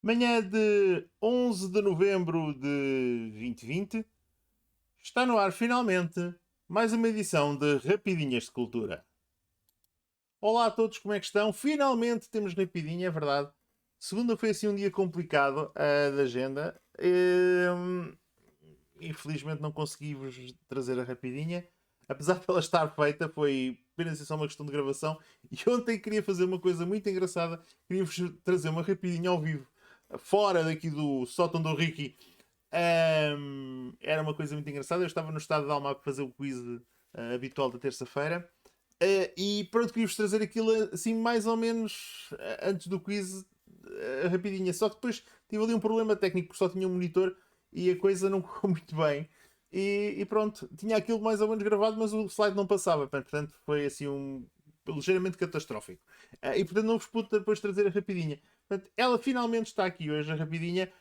Manhã de 11 de novembro de 2020, está no ar finalmente mais uma edição de Rapidinhas de Cultura. Olá a todos, como é que estão? Finalmente temos Rapidinha, é verdade. Segunda foi assim um dia complicado da agenda. Infelizmente não consegui-vos trazer a Rapidinha. Apesar de ela estar feita, foi apenas só uma questão de gravação. E ontem queria fazer uma coisa muito engraçada. Queria-vos trazer uma Rapidinha ao vivo, fora daqui do sótão do Ricky. Era uma coisa muito engraçada. Eu estava no estado de alma para fazer o quiz habitual da terça-feira. E pronto, queria-vos trazer aquilo assim, mais ou menos antes do quiz, rapidinha. Só que depois tive ali um problema técnico, porque só tinha um monitor e a coisa não correu muito bem. E pronto, tinha aquilo mais ou menos gravado, mas o slide não passava. Portanto, foi assim ligeiramente catastrófico. E portanto, não vos pude depois trazer a rapidinha. Portanto, ela finalmente está aqui hoje, a rapidinha.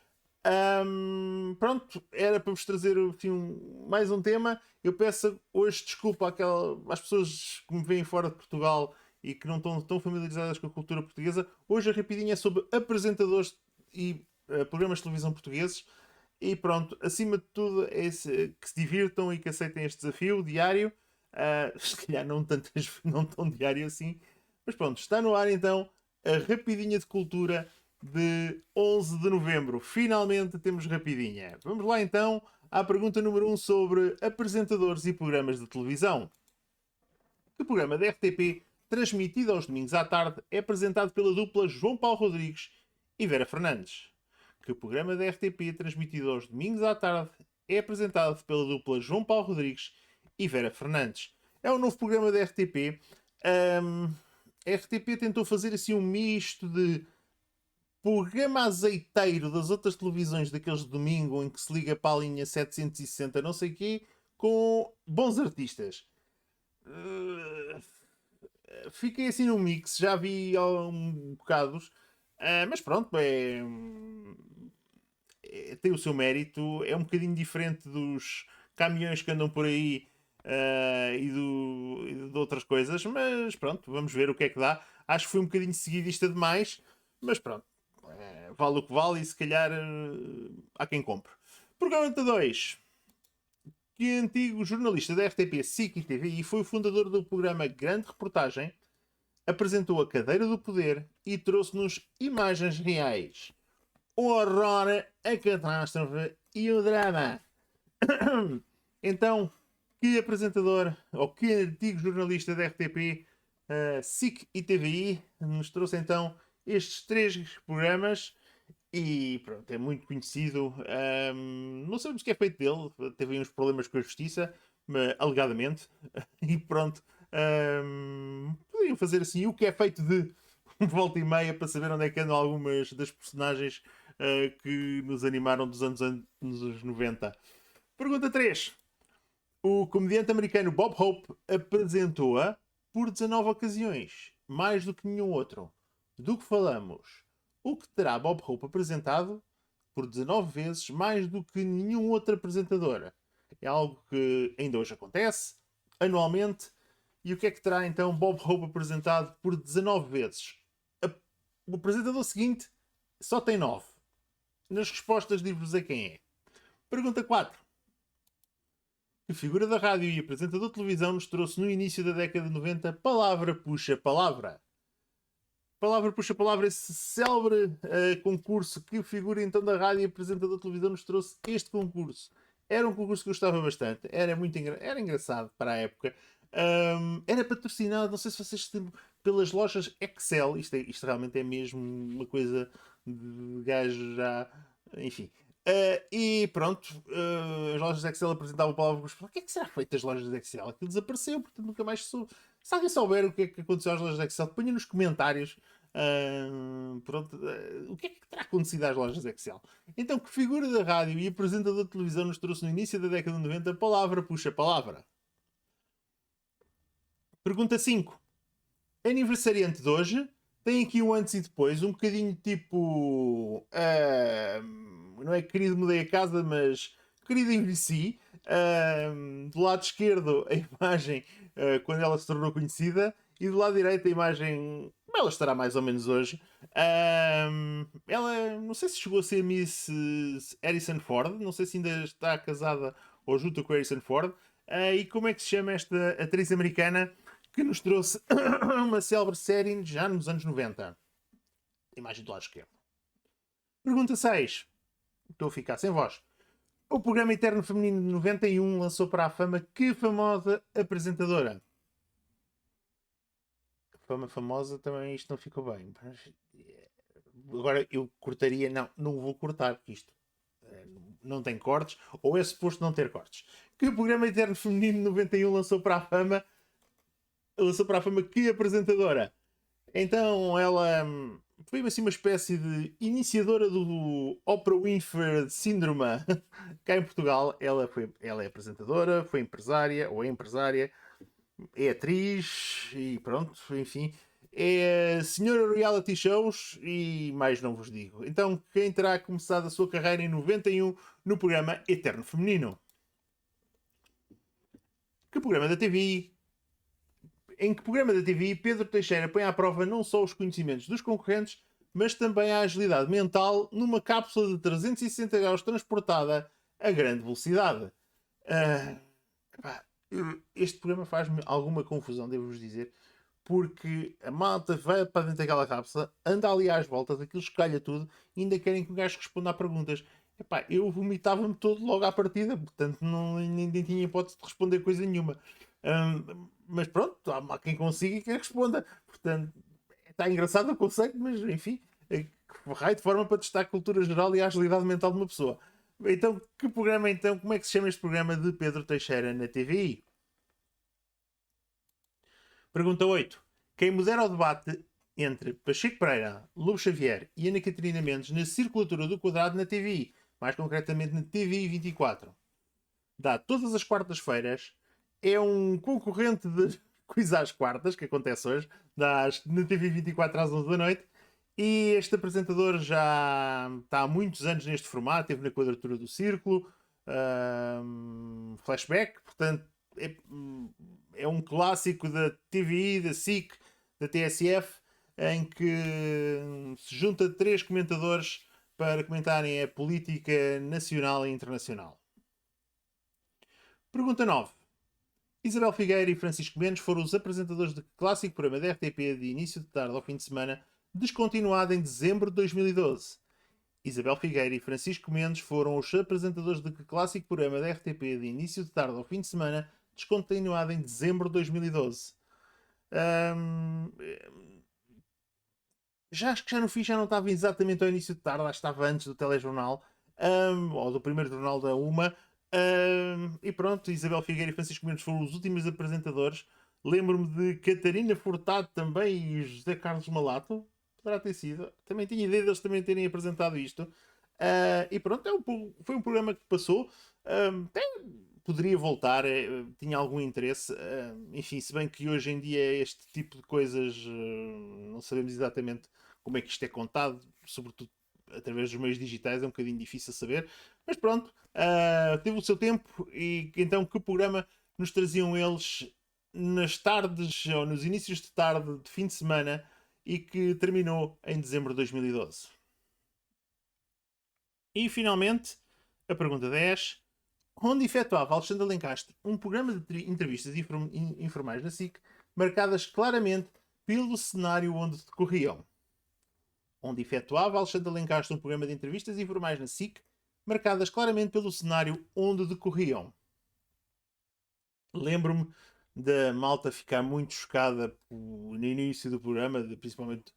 Pronto, era para vos trazer assim, mais um tema. Eu peço hoje desculpa às pessoas que me veem fora de Portugal e que não estão tão familiarizadas com a cultura portuguesa. Hoje a rapidinha é sobre apresentadores e programas de televisão portugueses. E pronto, acima de tudo, que se divirtam e que aceitem este desafio diário. Se calhar não tão diário assim. Mas pronto, está no ar então a rapidinha de cultura de 11 de novembro. Finalmente temos rapidinha. Vamos lá então à pergunta número 1 sobre apresentadores e programas de televisão. Que programa da RTP, transmitido aos domingos à tarde, é apresentado pela dupla João Paulo Rodrigues e Vera Fernandes? Que programa da RTP, transmitido aos domingos à tarde, é apresentado pela dupla João Paulo Rodrigues e Vera Fernandes? É um novo programa da RTP. A RTP tentou fazer assim um misto de programa azeiteiro das outras televisões daqueles de domingo em que se liga para a linha 760 não sei quê, com bons artistas. Uh, Fiquei assim num mix, já vi um bocados, mas pronto, tem o seu mérito, é um bocadinho diferente dos caminhões que andam por aí e de outras coisas, mas pronto, vamos ver o que é que dá. Acho que foi um bocadinho seguidista demais, mas pronto, vale o que vale e se calhar há quem compre. Programa 2. Que antigo jornalista da RTP, SIC e TVI foi o fundador do programa Grande Reportagem, apresentou a cadeira do poder e trouxe-nos imagens reais. O horror, a catástrofe e o drama. Então, que apresentador ou que antigo jornalista da RTP, SIC e TVI nos trouxe então estes três programas e pronto, é muito conhecido. Não sabemos o que é feito dele, teve uns problemas com a justiça, mas, alegadamente, e pronto. Podiam fazer assim o que é feito de volta e meia para saber onde é que andam algumas das personagens que nos animaram dos anos 90. Pergunta 3. O comediante americano Bob Hope apresentou-a por 19 ocasiões, mais do que nenhum outro. Do que falamos? O que terá Bob Hope apresentado por 19 vezes mais do que nenhum outro apresentador? É algo que ainda hoje acontece, anualmente. E o que é que terá então Bob Hope apresentado por 19 vezes? O apresentador seguinte só tem 9. Nas respostas digo-vos a quem é. Pergunta 4. Que figura da rádio e apresentador de televisão nos trouxe no início da década de 90 Palavra Puxa Palavra? Palavra Puxa Palavra, esse célebre concurso. Que figura então da rádio e apresentador de televisão nos trouxe este concurso? Era um concurso que eu gostava bastante, era engraçado para a época. Era patrocinado, não sei se vocês se lembram, pelas lojas Excel. Isto realmente é mesmo uma coisa de gajo já. Enfim. E pronto, as lojas Excel apresentavam palavras. O que é que será feito das lojas Excel? Aquilo desapareceu, portanto nunca mais soube. Se alguém souber o que é que aconteceu às lojas Excel, ponha nos comentários. Pronto, o que é que terá acontecido às lojas Excel? Então, que figura da rádio e apresentador de televisão nos trouxe no início da década de 90 palavra puxa palavra? Pergunta 5. Aniversariante de hoje tem aqui um antes e depois, um bocadinho tipo. Não é querido mudei a casa, mas querido envelheci. Do lado esquerdo, a imagem quando ela se tornou conhecida, e do lado direito, a imagem ela estará mais ou menos hoje. Ela, não sei se chegou a ser Miss Harrison Ford, não sei se ainda está casada ou junto com Harrison Ford. E como é que se chama esta atriz americana que nos trouxe uma célebre série já nos anos 90? Imagem do lado esquerdo. Pergunta 6. Estou a ficar sem voz. O programa Eterno Feminino de 91 lançou para a fama que famosa apresentadora? Fama famosa também isto não ficou bem. Agora eu cortaria. Não, não vou cortar, porque isto não tem cortes, ou é suposto não ter cortes. Que o programa Eterno Feminino de 91 lançou para a fama? Lançou para a fama que apresentadora? Então ela foi assim uma espécie de iniciadora do Oprah Winfrey Síndrome cá em Portugal. Ela é apresentadora, foi empresária, ou é empresária, é atriz e pronto, enfim. É senhora reality shows e mais não vos digo. Então, quem terá começado a sua carreira em 91 no programa Eterno Feminino? Que programa da TV? Em que programa da TV Pedro Teixeira põe à prova não só os conhecimentos dos concorrentes, mas também a agilidade mental numa cápsula de 360 graus transportada a grande velocidade? Este programa faz-me alguma confusão, devo-vos dizer, porque a malta vai para dentro daquela cápsula, anda ali às voltas, aquilo escalha tudo, e ainda querem que o gajo responda a perguntas. Eu vomitava-me todo logo à partida, portanto nem tinha hipótese de responder coisa nenhuma. Mas pronto, há quem consiga e quem responda. Portanto, está engraçado o conceito, mas enfim, raio de forma para testar a cultura geral e a agilidade mental de uma pessoa. Então, que programa então? Como é que se chama este programa de Pedro Teixeira na TVI? Pergunta 8. Quem modera o debate entre Pacheco Pereira, Lobo Xavier e Ana Catarina Mendes na circulatura do quadrado na TVI, mais concretamente na TVI 24. Dá todas as quartas-feiras, é um concorrente de Quiz às quartas, que acontece hoje, dá na TV 24 às 11 da noite, e este apresentador já está há muitos anos neste formato, teve na quadratura do Círculo, Flashback, portanto é um clássico da TVI, da SIC, da TSF, em que se junta 3 comentadores para comentarem a política nacional e internacional. Pergunta 9. Isabel Figueira e Francisco Mendes foram os apresentadores de clássico programa da RTP de início de tarde ao fim de semana, descontinuado em dezembro de 2012. Isabel Figueira e Francisco Mendes foram os apresentadores de clássico programa da RTP de início de tarde ao fim de semana, descontinuado em dezembro de 2012. Acho que já no fim já não estava exatamente ao início de tarde, acho que estava antes do telejornal, ou do primeiro jornal da Uma. E pronto, Isabel Figueira e Francisco Mendes foram os últimos apresentadores. Lembro-me de Catarina Furtado também e José Carlos Malato. Poderá ter sido. Também tinha ideia deles também terem apresentado isto. E pronto, foi um programa que passou. Poderia voltar, tinha algum interesse. Enfim, se bem que hoje em dia este tipo de coisas não sabemos exatamente como é que isto é contado, sobretudo através dos meios digitais, é um bocadinho difícil saber. Mas pronto, teve o seu tempo e então que programa nos traziam eles nas tardes ou nos inícios de tarde de fim de semana e que terminou em dezembro de 2012. E finalmente, a pergunta 10. Onde efetuava Alexandre Alencastre um programa de entrevistas informais na SIC, marcadas claramente pelo cenário onde decorriam? Onde efetuava Alexandre Alencastre um programa de entrevistas informais na SIC, marcadas claramente pelo cenário onde decorriam. Lembro-me da malta ficar muito chocada no início do programa, principalmente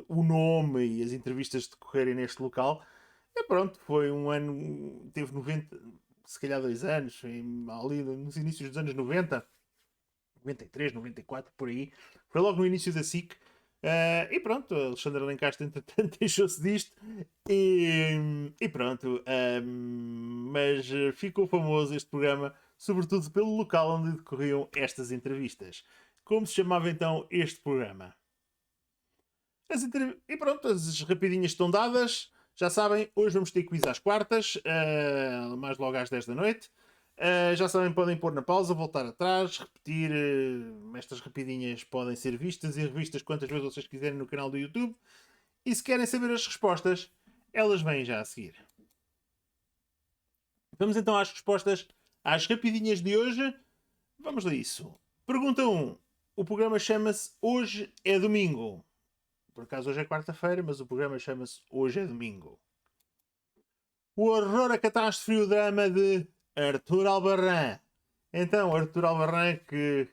o nome e as entrevistas decorrerem neste local. E pronto, foi um ano, teve 90, se calhar 2 anos, ali nos inícios dos anos 90, 93, 94, por aí. Foi logo no início da SIC. E pronto, Alexandre Alencastre entretanto deixou-se disto e pronto, mas ficou famoso este programa, sobretudo pelo local onde decorriam estas entrevistas. Como se chamava então este programa? E pronto, as rapidinhas estão dadas. Já sabem, hoje vamos ter quiz às quartas, mais logo às 10 da noite. Já sabem, podem pôr na pausa, voltar atrás, repetir. Estas rapidinhas podem ser vistas e revistas quantas vezes vocês quiserem no canal do YouTube. E se querem saber as respostas, elas vêm já a seguir. Vamos então às respostas às rapidinhas de hoje. Vamos a isso. Pergunta 1. O programa chama-se Hoje é Domingo. Por acaso hoje é quarta-feira, mas o programa chama-se Hoje é Domingo. O horror, a catástrofe e o drama de Arthur Albarrán. Então, Arthur Albarrán, que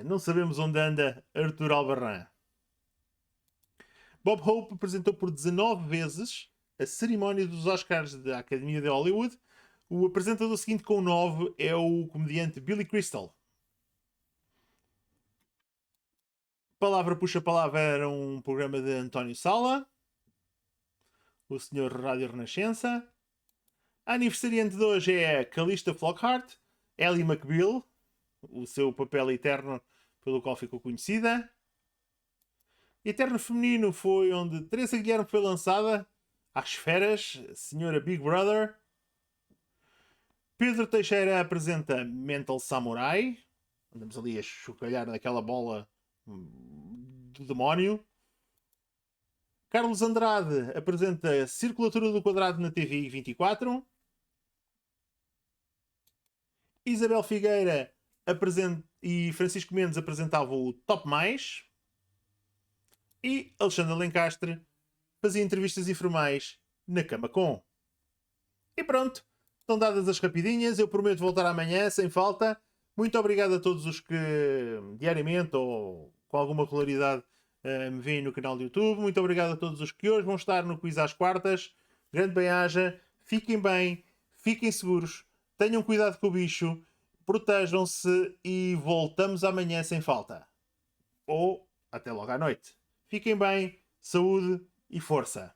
não sabemos onde anda Arthur Albarrán. Bob Hope apresentou por 19 vezes a cerimónia dos Oscars da Academia de Hollywood. O apresentador seguinte com 9 é o comediante Billy Crystal. Palavra Puxa Palavra era um programa de António Sala, o senhor Rádio Renascença. A aniversariante de hoje é a Calista Flockhart, Ellie McBeal, o seu papel eterno pelo qual ficou conhecida. Eterno feminino foi onde Teresa Guilherme foi lançada às esferas, a senhora Big Brother. Pedro Teixeira apresenta Mental Samurai. Andamos ali a chocalhar naquela bola do demónio. Carlos Andrade apresenta Circulatura do Quadrado na TVI 24. Isabel Figueira e Francisco Mendes apresentavam o Top Mais. E Alexandre Lencastre fazia entrevistas informais na Cama Com. E pronto, estão dadas as rapidinhas. Eu prometo voltar amanhã, sem falta. Muito obrigado a todos os que diariamente ou com alguma regularidade me veem no canal do YouTube. Muito obrigado a todos os que hoje vão estar no quiz às quartas. Grande bem-aja, fiquem bem, fiquem seguros, tenham cuidado com o bicho, protejam-se e voltamos amanhã sem falta. Ou até logo à noite. Fiquem bem, saúde e força.